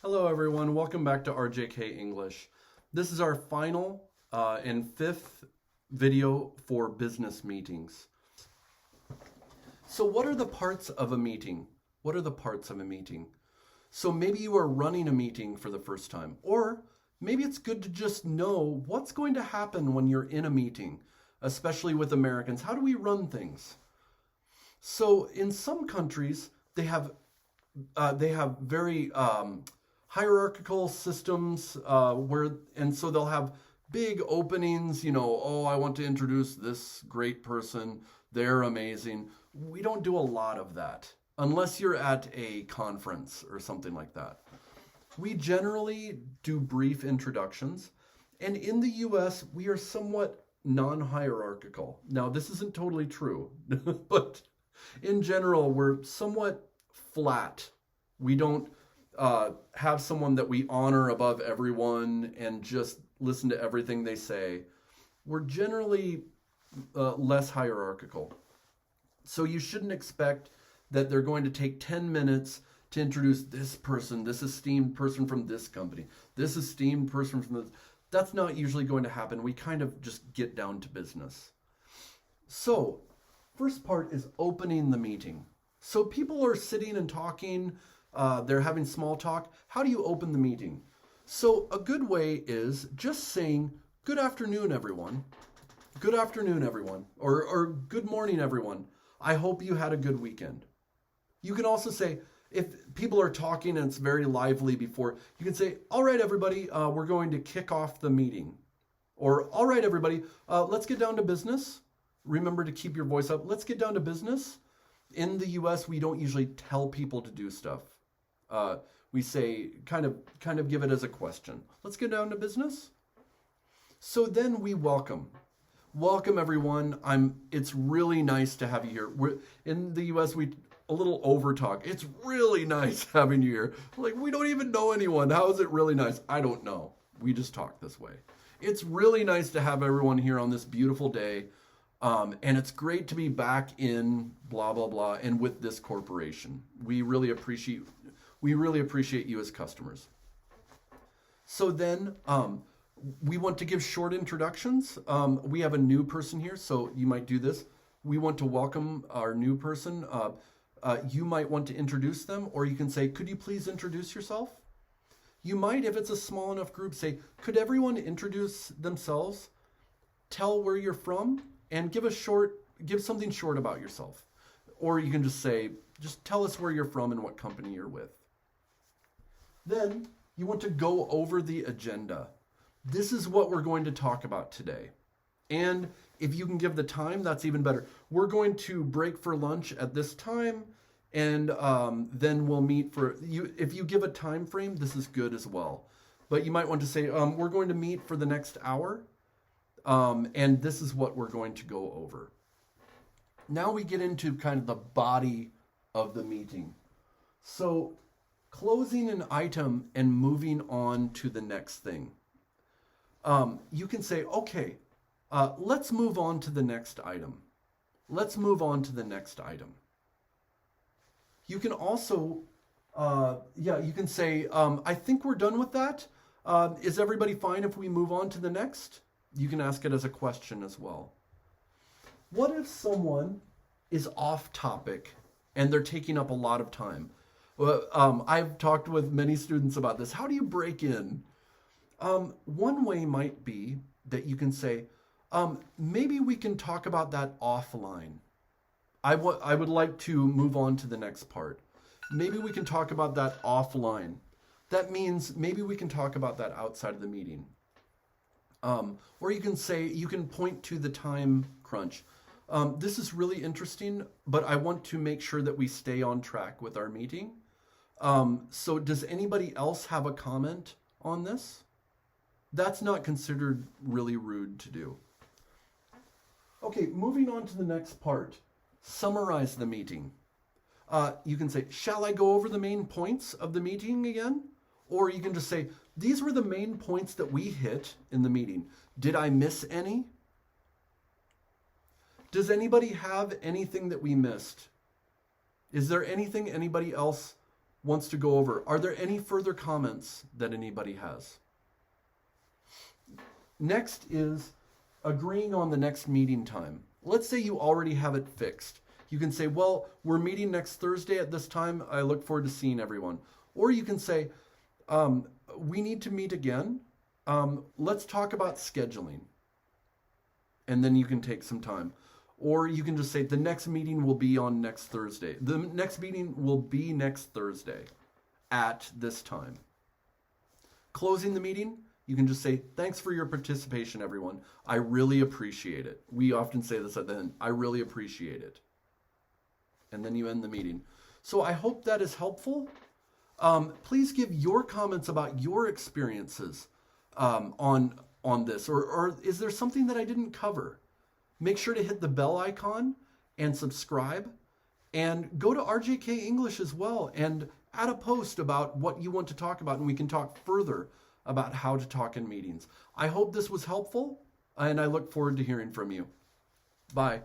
Hello everyone, welcome back to RJK English. This is our final and fifth video for business meetings. So what are the parts of a meeting? What are the parts of a meeting? So maybe you are running a meeting for the first time, or maybe it's good to just know what's going to happen when you're in a meeting, especially with Americans. How do we run things? So in some countries, they have very hierarchical systems and so they'll have big openings, oh, I want to introduce this great person, they're amazing. We don't do a lot of that unless you're at a conference or something like that. We generally do brief introductions, and in the US we are somewhat non-hierarchical. Now this isn't totally true, but in general we're somewhat flat. We don't have someone that we honor above everyone and just listen to everything they say. We're generally less hierarchical. So you shouldn't expect that they're going to take 10 minutes to introduce this person, this esteemed person from this company, this esteemed person from this. That's not usually going to happen. We kind of just get down to business. So, first part is opening the meeting. So people are sitting and talking, they're having small talk. How do you open the meeting? So a good way is just saying, good afternoon, everyone. Good afternoon, everyone. Or good morning, everyone. I hope you had a good weekend. You can also say, if people are talking and it's very lively before, you can say, all right, everybody, we're going to kick off the meeting. Or, all right, everybody, let's get down to business. Remember to keep your voice up. Let's get down to business. In the US, we don't usually tell people to do stuff. We say, kind of give it as a question. Let's get down to business. So then we welcome. Welcome everyone. It's really nice to have you here. In the US, we a little over talk. It's really nice having you here. Like, we don't even know anyone. How is it really nice? I don't know. We just talk this way. It's really nice to have everyone here on this beautiful day. And it's great to be back in blah, blah, blah, and with this corporation. We really appreciate you as customers. So then we want to give short introductions. We have a new person here, so you might do this. We want to welcome our new person. You might want to introduce them, or you can say, could you please introduce yourself? You might, if it's a small enough group, say, could everyone introduce themselves? Tell where you're from, and give something short about yourself. Or you can just say, just tell us where you're from and what company you're with. Then you want to go over the agenda. This is what we're going to talk about today. And if you can give the time, that's even better. We're going to break for lunch at this time, and then we'll meet for you. If you give a time frame, this is good as well. But you might want to say, we're going to meet for the next hour. And this is what we're going to go over. Now we get into kind of the body of the meeting. So closing an item and moving on to the next thing. You can say, okay, let's move on to the next item. Let's move on to the next item. You can also, you can say, I think we're done with that. Is everybody fine if we move on to the next? You can ask it as a question as well. What if someone is off topic and they're taking up a lot of time? I've talked with many students about this. How do you break in? One way might be that you can say, maybe we can talk about that offline. I would like to move on to the next part. Maybe we can talk about that offline. That means maybe we can talk about that outside of the meeting. Or you can say, you can point to the time crunch. This is really interesting, but I want to make sure that we stay on track with our meeting. So does anybody else have a comment on this? That's not considered really rude to do. Okay, moving on to the next part. Summarize the meeting. You can say, shall I go over the main points of the meeting again? Or you can just say, these were the main points that we hit in the meeting. Did I miss any? Does anybody have anything that we missed? Is there anything anybody else wants to go over. Are there any further comments that anybody has? Next is agreeing on the next meeting time. Let's say you already have it fixed. You can say, well, we're meeting next Thursday at this time. I look forward to seeing everyone. Or you can say, we need to meet again. Let's talk about scheduling. And then you can take some time. Or you can just say, the next meeting will be on next Thursday. The next meeting will be next Thursday at this time. Closing the meeting, you can just say, thanks for your participation, everyone. I really appreciate it. We often say this at the end. I really appreciate it. And then you end the meeting. So I hope that is helpful. Please give your comments about your experiences on this. Or is there something that I didn't cover? Make sure to hit the bell icon and subscribe. And go to RJK English as well and add a post about what you want to talk about, and we can talk further about how to talk in meetings. I hope this was helpful, and I look forward to hearing from you. Bye.